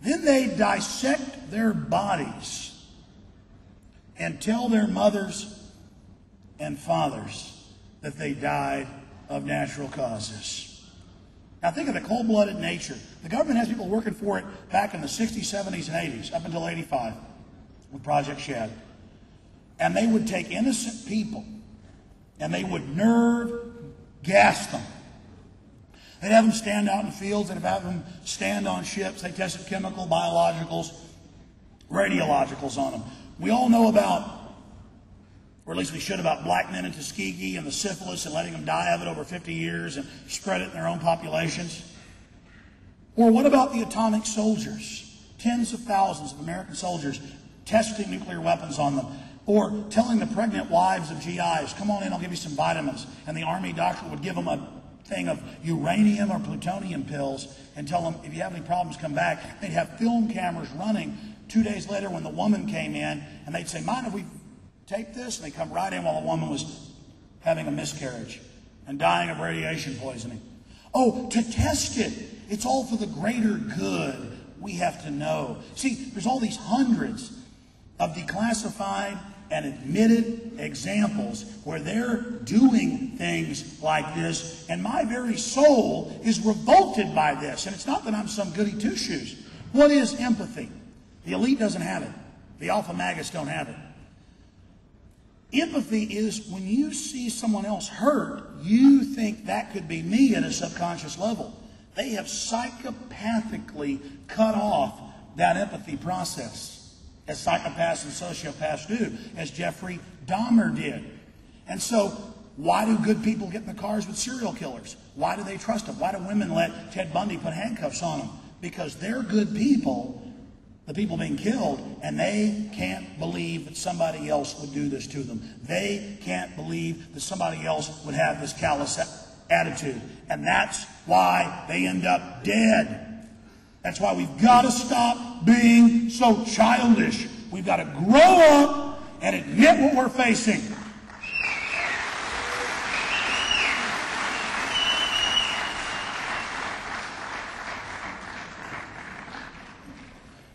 Then they dissect their bodies and tell their mothers and fathers that they died of natural causes. Now think of the cold-blooded nature. The government has people working for it back in the 60s, 70s, and 80s, up until 85 with Project Shad. And they would take innocent people and they would nerve gas them. They'd have them stand out in fields, they'd have them stand on ships. They tested chemical, biologicals, radiologicals on them. We all know about, or at least we should, about black men in Tuskegee and the syphilis and letting them die of it over 50 years and spread it in their own populations. Or what about the atomic soldiers? Tens of thousands of American soldiers testing nuclear weapons on them. Or telling the pregnant wives of GIs, come on in, I'll give you some vitamins. And the Army doctor would give them a thing of uranium or plutonium pills and tell them, if you have any problems, come back. They'd have film cameras running 2 days later when the woman came in, and they'd say, mind if we tape this? And they come right in while the woman was having a miscarriage and dying of radiation poisoning. Oh, to test it. It's all for the greater good. We have to know. See, there's all these hundreds of declassified and admitted examples where they're doing things like this, and my very soul is revolted by this. And it's not that I'm some goody two-shoes. What is empathy? The elite doesn't have it. The alpha magus don't have it. Empathy is when you see someone else hurt, you think that could be me at a subconscious level. They have psychopathically cut off that empathy process, as psychopaths and sociopaths do, as Jeffrey Dahmer did. And so, why do good people get in the cars with serial killers? Why do they trust them? Why do women let Ted Bundy put handcuffs on them? Because they're good people, the people being killed, and they can't believe that somebody else would do this to them. They can't believe that somebody else would have this callous attitude. And that's why they end up dead. That's why we've got to stop being so childish. We've got to grow up and admit what we're facing.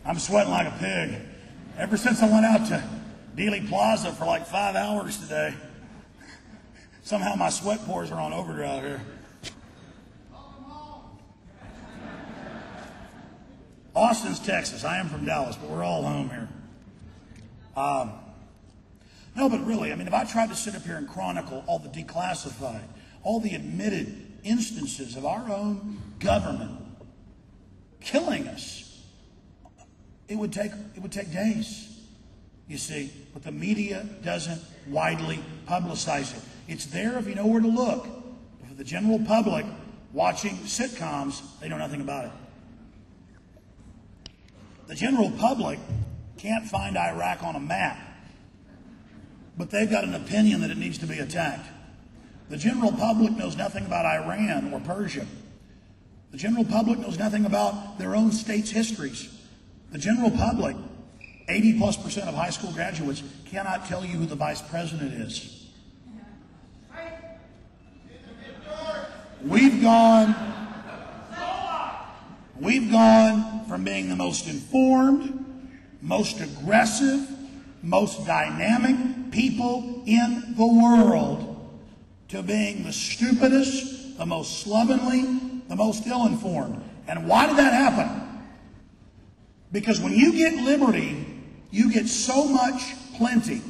I'm sweating like a pig. Ever since I went out to Dealey Plaza for like 5 hours today, somehow my sweat pores are on overdrive here. Austin's Texas. I am from Dallas, but we're all home here. No, but really, I mean, if I tried to sit up here and chronicle all the declassified, all the admitted instances of our own government killing us, it would take days, you see. But the media doesn't widely publicize it. It's there if you know where to look. But for the general public watching sitcoms, they know nothing about it. The general public can't find Iraq on a map, but they've got an opinion that it needs to be attacked. The general public knows nothing about Iran or Persia. The general public knows nothing about their own state's histories. The general public, 80+% of high school graduates, cannot tell you who the vice president is. We've gone from being the most informed, most aggressive, most dynamic people in the world to being the stupidest, the most slovenly, the most ill-informed. And why did that happen? Because when you get liberty, you get so much plenty.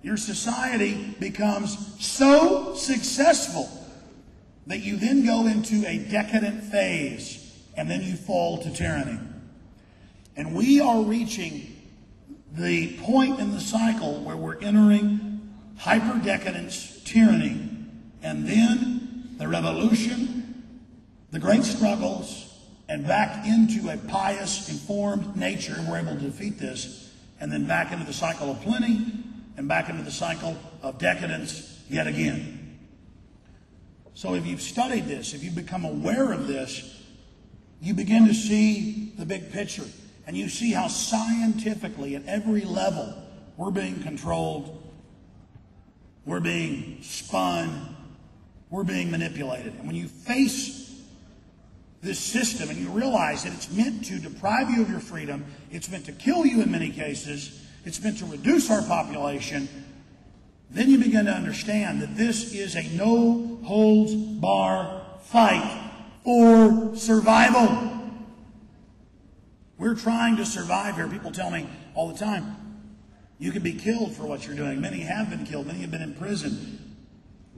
Your society becomes so successful that you then go into a decadent phase. And then you fall to tyranny. And we are reaching the point in the cycle where we're entering hyper-decadence, tyranny, and then the revolution, the great struggles, and back into a pious, informed nature, and we're able to defeat this, and then back into the cycle of plenty, and back into the cycle of decadence yet again. So if you've studied this, if you've become aware of this, you begin to see the big picture, and you see how scientifically at every level we're being controlled, we're being spun, we're being manipulated. And when you face this system and you realize that it's meant to deprive you of your freedom, it's meant to kill you in many cases, it's meant to reduce our population, then you begin to understand that this is a no-holds-bar fight for survival. We're trying to survive here. People tell me all the time, you can be killed for what you're doing. Many have been killed. Many have been in prison.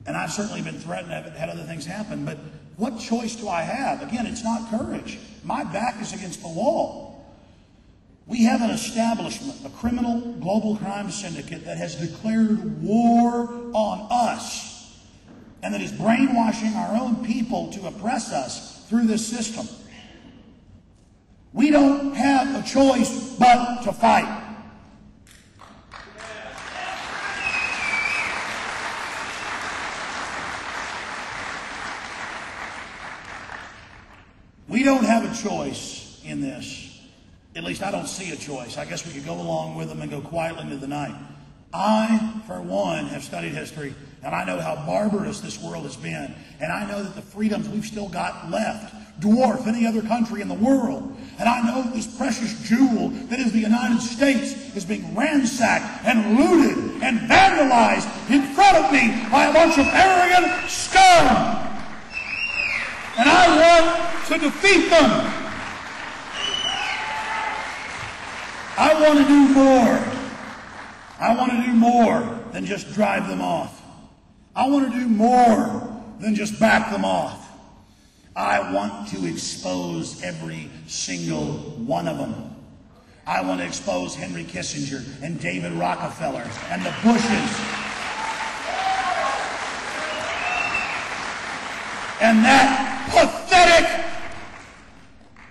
And I've certainly been threatened. I've had other things happen. But what choice do I have? Again, it's not courage. My back is against the wall. We have an establishment, a criminal global crime syndicate that has declared war on us and that is brainwashing our own people to oppress us through this system. We don't have a choice but to fight. We don't have a choice in this. At least I don't see a choice. I guess we could go along with them and go quietly into the night. I, for one, have studied history, and I know how barbarous this world has been. And I know that the freedoms we've still got left dwarf any other country in the world. And I know that this precious jewel that is the United States is being ransacked and looted and vandalized in front of me by a bunch of arrogant scum. And I want to defeat them. I want to do more. I want to do more than just drive them off. I want to do more than just back them off. I want to expose every single one of them. I want to expose Henry Kissinger and David Rockefeller and the Bushes. And that pathetic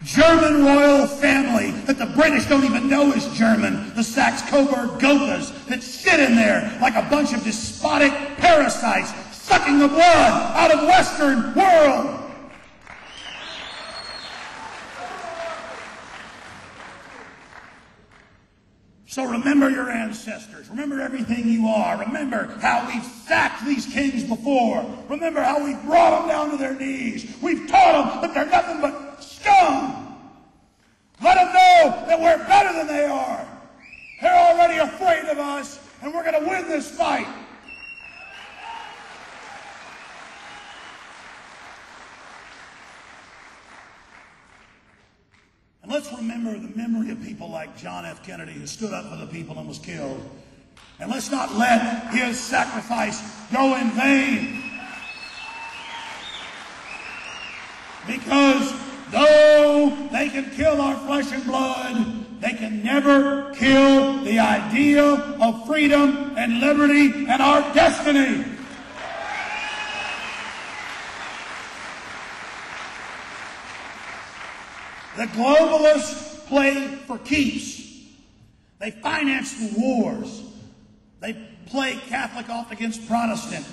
German royal family that the British don't even know is German, the Saxe-Coburg-Gothas that sit in there like a bunch of despotic parasites sucking the blood out of Western world. So remember your ancestors. Remember everything you are. Remember how we've sacked these kings before. Remember how we've brought them down to their knees. We've taught them that they're nothing but scum. Let them know that we're better than they are. They're already afraid of us, and we're going to win this fight. And let's remember the memory of people like John F. Kennedy, who stood up for the people and was killed. And let's not let his sacrifice go in vain. Because though they can kill our flesh and blood, they can never kill the idea of freedom and liberty and our destiny. The globalists play for keeps. They finance the wars. They play Catholic off against Protestant,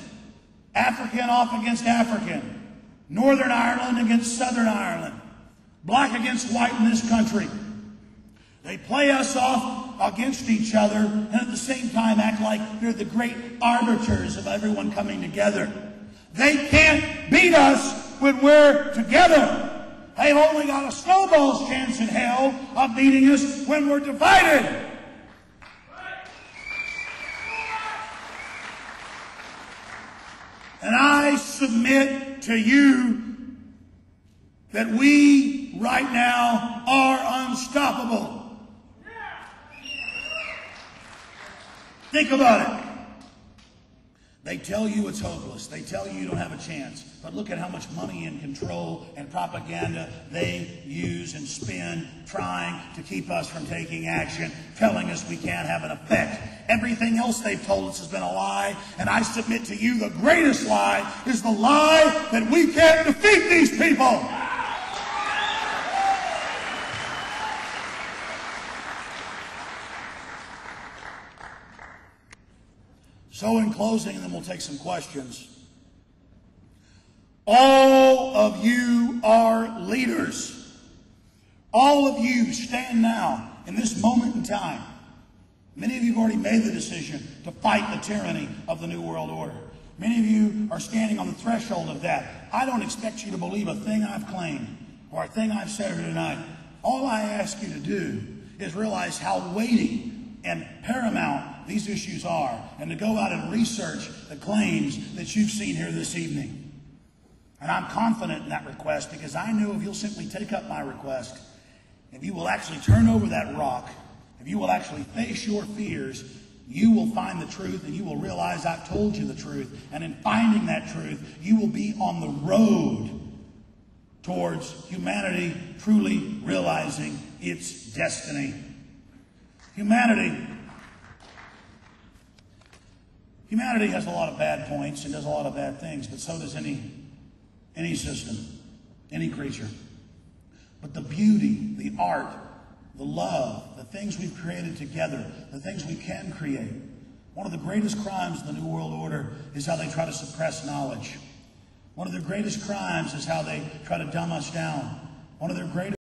African off against African, Northern Ireland against Southern Ireland, black against white in this country. They play us off against each other and at the same time act like they're the great arbiters of everyone coming together. They can't beat us when we're together. They've only got a snowball's chance in hell of beating us when we're divided. And I submit to you that we right now are unstoppable. Think about it. They tell you it's hopeless. They tell you you don't have a chance. But look at how much money and control and propaganda they use and spend trying to keep us from taking action, telling us we can't have an effect. Everything else they've told us has been a lie, and I submit to you the greatest lie is the lie that we can't defeat these people. So in closing, and then we'll take some questions. All of you are leaders. All of you stand now in this moment in time. Many of you have already made the decision to fight the tyranny of the New World Order. Many of you are standing on the threshold of that. I don't expect you to believe a thing I've claimed or a thing I've said here tonight, all I ask you to do is realize how weighty and paramount these issues are, and to go out and research the claims that you've seen here this evening. And I'm confident in that request, because I know if you'll simply take up my request, if you will actually turn over that rock, if you will actually face your fears, you will find the truth, and you will realize I've told you the truth. And in finding that truth, you will be on the road towards humanity truly realizing its destiny. Humanity has a lot of bad points and does a lot of bad things, but so does any system, any creature. But the beauty, the art, the love, the things we've created together, the things we can create. One of the greatest crimes in the New World Order is how they try to suppress knowledge. One of their greatest crimes is how they try to dumb us down. One of their greatest